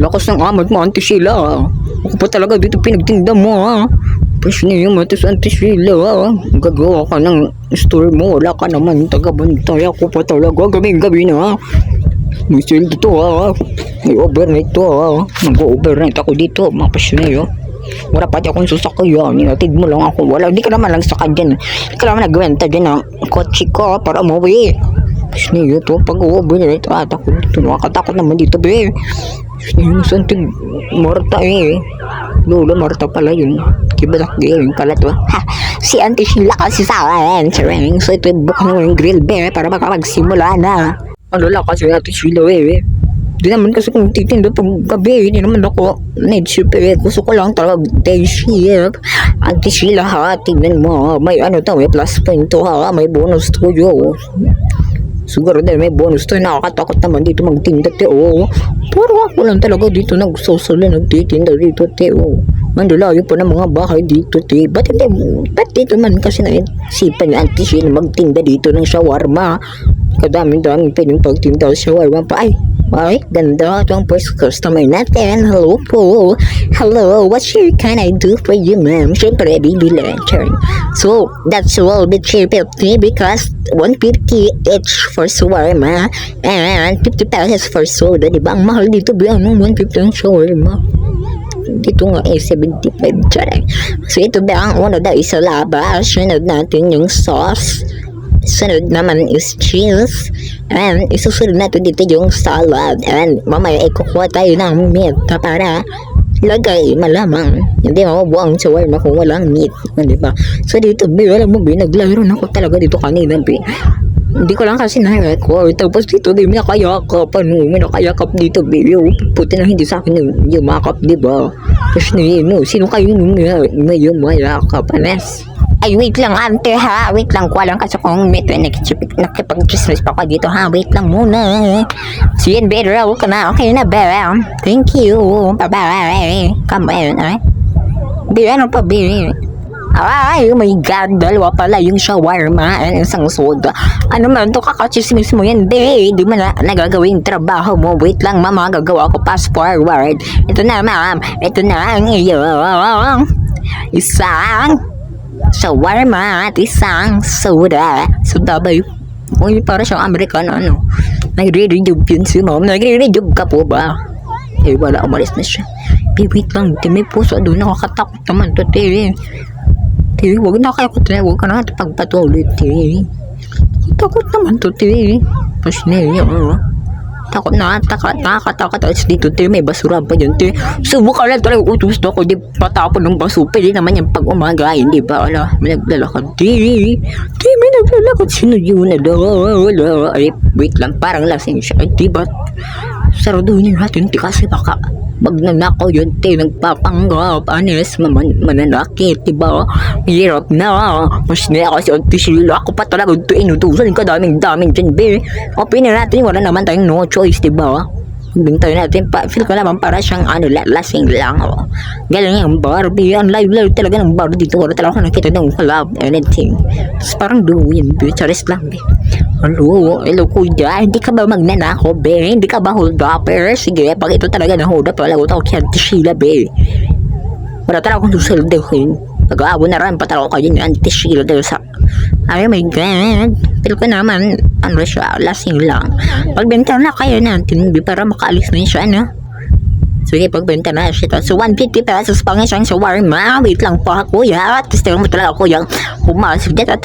Lakas ng amat mo, Auntie Sheila, ha? Ako pa talaga dito pinagtinda mo, ha? Pasniyo mo, ito sa Auntie Sheila, ha? Gagawa ka ng store mo, wala ka naman taga-bantay. Ako pa talaga, gabing-gabi na, ha? May sale dito, ha? May overnight to, ha? Mag-overnight ako dito, mga pasniyo. Wala pati akong sasakyan, inatid mo lang ako. Wala, di ka naman lang sakad dyan. Di ka naman nagwenta dyan ng kotse ko para umuwi. Pasniyo to, pag-overnight, ako dito, nakakatakot naman dito, be. Pasniyo, santig, Marta, eh. Lola Marta pala yun. Kibalak yun pala to. Ha, si Auntie Sheila kasi sa akin. So ito yung book ng grill, be, para makapagsimula na. Ano lang kasi Auntie Sheila, eh. Di naman kasi kung titinda pag gabi, hindi naman ako night shift, eh. Gusto ko lang talaga day shift. Auntie Sheila, ha, tignan mo, may ano to, may plus point to, ha, may bonus to yun. Siguro dahil may bonus to, nakakatakot naman dito magtinda, te, oh. Pero ako lang talaga dito nagsosolo, nagtitinda dito, te, oh. Mandalayo pa ng mga bahay dito, te. Ba't dito man kasi naisipan ni Auntie Sheila magtinda dito ng shawarma? Kadaming-daming pwedeng pagtinda sa shawarma pa, ay, ganda itong first customer natin. Hello po. Hello, what share can I do for you, ma'am? Siyempre, bibili turn. So, that's all bit 350 because 150 each for shawarma and 50 pesos for soda. Diba? Ang mahal dito, bilang 150 ang shawarma. Dito nga 75 dyan. So, ito ba ang una daw isa labas. Sunod natin yung sauce. Sunod naman is cheese. And isusunod natin dito yung salad. And mamaya ikukuha tayo ng meat para lagay malamang. Hindi mabubuang shawarma kung walang meat. Diba? So dito, alam mo, naglaro na ako talaga dito kanina. Hindi ko lang kasi na-record. Tapos dito, may nakayakap. May nakayakap dito, baby. Puti na hindi sa akin yung makeup, diba? Tapos sino kayo may yung mayakap? Anes? Ay, wait lang, ante, ha? Wait lang, kuha lang kasi kung may nakipag-chismis pa ako dito, ha? Wait lang muna. So, yun, better ka na. Okay na, baby. Thank you. Bye-bye. Come on, eh? Baby, ano pa, baby? Ay, oh my God, dalawa pala yung shawarma and isang soda. Ano man, ito kakachismis mo yan, babe. Di mo na nagagawin trabaho mo. Wait lang, mama, gagawa ko fast forward. Ito na, ma'am. Ito na ang iyong isang shawarma at isang soda. Soda ba yun? Uy, para siyang Amerikano, ano? Nagre-rejob yun si mom. Nagre-rejob ka po ba? Eh, wala, umalis na siya. Wait lang, may puso doon. Nakakatakot naman to, te. Te, huwag na kayo ko, te. Huwag ka na natin pagpatuloy, te. Takot naman to, te. Tapos na yun, takot na, nakakatakot dito, te, may basura pa dyan, te. Subukan lang talaga utos na ako, di patapon ng baso, pwede naman yan pag umaga, hindi ba, ala, may naglalakad, te, may naglalakad, sino yun na daw, ay, wait lang, parang lasing siya, ay, di ba, saraduhin natin, te, kasi baka, magnanakaw yun, te, nagpapanggap, anes, mananakit, diba? Hirap na, mas niya ako si Auntie Sheila, ako pa talaga ito inutusan, kadaming dyan, be. Open na natin, wala naman tayong no choice, diba? Bintay natin, feel ko naman para siyang lasing lang, oh. Galing yung Barbie, ang live talaga ng Barbie dito, wala talaga ako nakita ng collab, anything. Tapos parang duwin, be, charis lang, be. Hello kuya, hindi ka ba magnanako, be? Hindi ka ba hold upper? Sige, pag ito talaga na hold up, wala ko tawag si Auntie Sheila, be. Wala talaga akong susaldahin. Nag-aabo na rin pa talaga kayo ni Auntie Sheila dahil sa... Ay, my God. Pero ko naman, ano siya, lasing lang. Pagbenta na kayo natin, be, para makaalis na siya, no? Sige, pagbenta na siya. So, 150 pesos pa nga siyang shawarma. Wait lang pa, kuya. Tapos mo talaga, kuya. Pumasok dyan at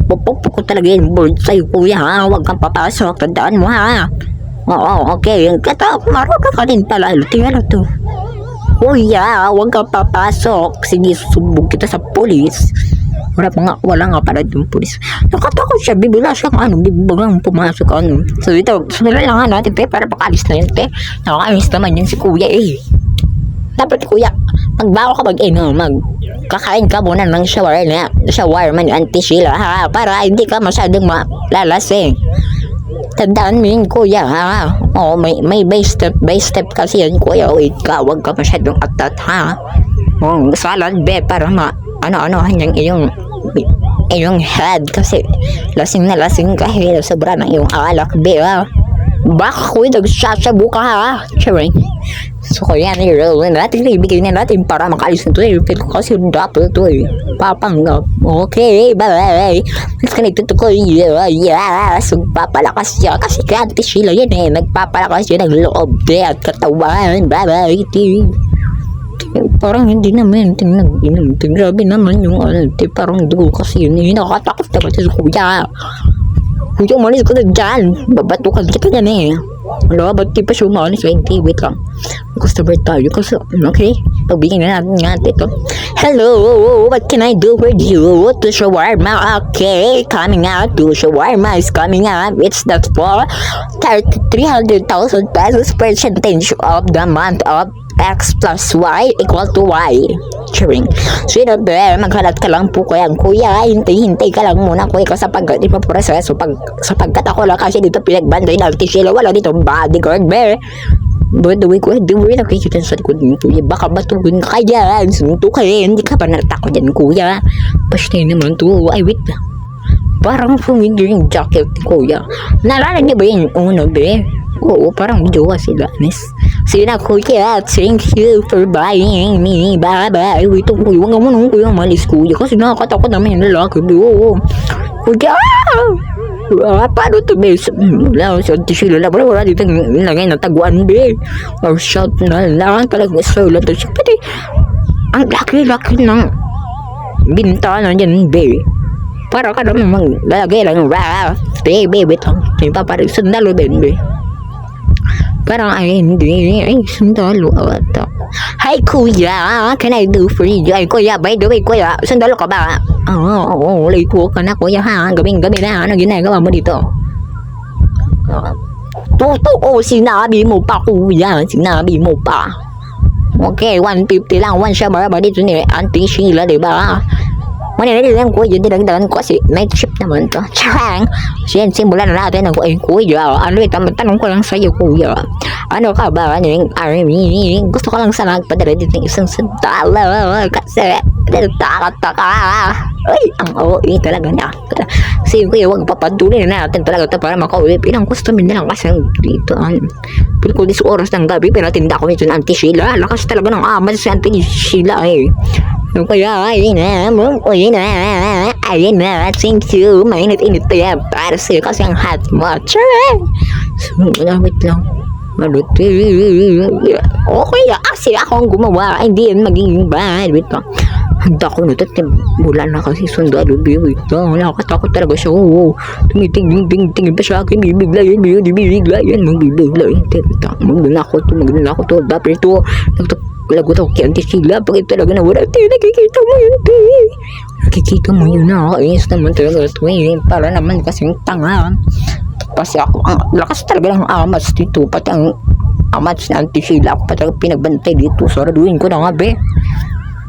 pupupuk ko talaga yung board sa'yo, kuya, ha? Huwag kang papasok. Tandaan mo, ha? Oo, okay. Kata, marunong ka din pala. Tingnan to. Kuya, huwag kang papasok. Sige, susubog kita sa polis. Wala nga pala yung polis. Nakatakot siya. Bibila siya bibiglang pumasok, ano. So, ito, sunod lang nga natin, te, para pakalis na yun, te. Nakakainis naman yun si kuya, eh. Dapat, kuya, magbago ka kakain ka muna ng shawarma ni Auntie Sheila, ha? Para hindi ka masyadong malalasing. Tandaan mo yun, kuya, ha? Oo, may by step kasi yun, kuya. Wait ka, huwag ka masyadong atat, ha? Salad, be, para hanyang iyong head kasi lasing na lasing ka, sobra ng iyong alak, be, ha? Baka ko nagsasabu ka ha. Charing. So kaya nilalawan natin, ibigay na natin para makaalis na ito eh. Pero kasi dapat ito eh. Papanggap. Okay, bye-bye. Let's connect to ko. Yeah. So papalakas siya. Kasi Auntie Sheila yan eh. Nagpapalakas siya ng loob at katawan. Bye-bye. Parang hindi naman. Grabe naman yung parang dugo kasi yun. Nakakatakot naman sa kuya. Kuya, umalis ko na dyan. Babatukan kita dyan eh. Wala, ba't di pa siya umalis? Wait lang. Customer tayo kasi, okay. Pagbigyan na natin nga ito. Hello, what can I do for you? To shawarma, okay. Coming out, to shawarma is coming out. It's that for 300,000 pesos percentage of the month of X plus Y equal to Y. Cheering. So yun, maghalat ka lang po kaya kuya, hintay ka lang muna kuya kasi pag di pa proseso sapagkat ako lang kasi dito pinagbanday na Sheila, wala dito bodyguard be. By the way, kuya, di mo rin nakikita sa likod mo kuya, baka batugin ka dyan, sunto ka hindi ka pa natakot dyan kuya. Basta naman to, ay wait lang. Parang pumindi yung jacket kuya. Nalala niya ba yun una be? Oo, parang jowa sila, Nes. Sina kuya, thank you for buying me. Bye-bye. Wait, kuya, huwag mo nung kuya malis kuya. Kasi nakakatakot naman yung lalaki. Kuya! Paano to, be? Wala, sa tisila lang. Wala dito nilagay na taguan, be. Or shout na lang. Talagang solo to siya. Pati, ang laki-laki ng bintana dyan, be. Para ka naman maglalagay lang. Be, wait lang. Parang sandalo, be. Parang ay hindi, ay sandalo ata. Hi kuya, can I do for you? Ay kuya, by the way kuya, sandalo ka ba? Oo, late ko ka na kuya ha, gabing-gabi na, ano ginagawa mo dito? Totoo, sinabi mo pa kuya, sinabi mo pa. Okay, 150 lang, one shawarma ba dito ni Auntie Sheila, diba? Manilalilang kuya, dinagdagan ko kasi night shift naman to. Charang! Siyan, simulan na natin ako. Ay, kuya, ano ito? Tanong ko lang sa'yo, kuya. Ano ka ba? Ano yung army? Gusto ko lang sana magpadala dito ng isang sandala. Kasi, taka-taka. Ay, ang OA talaga na. Kasi kuya, huwag papaduloy na natin talaga ito para makauwi. Pinang customer na lang kasi dito. Pero kung dis oras ng gabi, pinatinda ko nito ng Auntie Sheila. Lakas talaga ng amat si Auntie Sheila eh. Kaya, ayun na, thank you, mainit-init to yan, para sa'yo kasi ang hot mo, tsaray! So, wait lang, maluti, okay, kasi ako ang gumawa, hindi yan magiging bad, wait lang, handa ko nito, mula na kasi sundalo, wait lang, nakakatakot talaga siya, tumitingin pa sa akin, bibigla yan, magbibigla yan, magdala ako to, dapat ito, lagot ako kay Auntie Sheila, bakit talaga nawala? Nakikita mo yun, nakikita mo yun na, ayos naman talaga ito eh, para naman kasing tanga. Tapos ako, ang lakas talaga ng amats dito, pati ang amats ni Auntie Sheila, ako pa talaga pinagbantay dito, saraduin ko na nga be.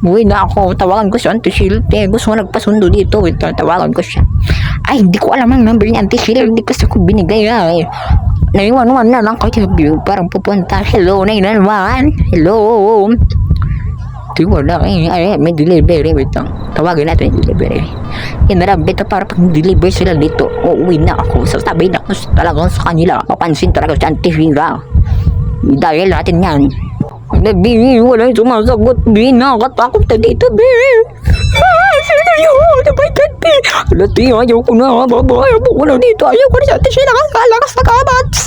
Uwi na ako, tawagan ko si Auntie Sheila, gusto ko nagpasundo dito, tawagan ko siya. Ay, hindi ko alam ang number ni Auntie Sheila, hindi kasi ko binigay eh. 911 na lang kasi parang pupunta. Hello, 911. Hello. Di wala eh. Ay, may delivery. Wait lang. Tawagin natin yung delivery. Yan na lang. Bito para pag deliver sila dito. Uuwi na ako. Sasabihin ako talagang sa kanila. Papansin talaga sa Auntie Sheila. Dahil natin yan. Nabi, wala yung sumasagot. Bi, nakakatakot na dito, Bi. Sino yun? Oh my God, Bi. Alati, ayaw ko na. Babae, ayaw ko na dito. Ayaw ko na sa Auntie Sheila. Kalakas na kabats.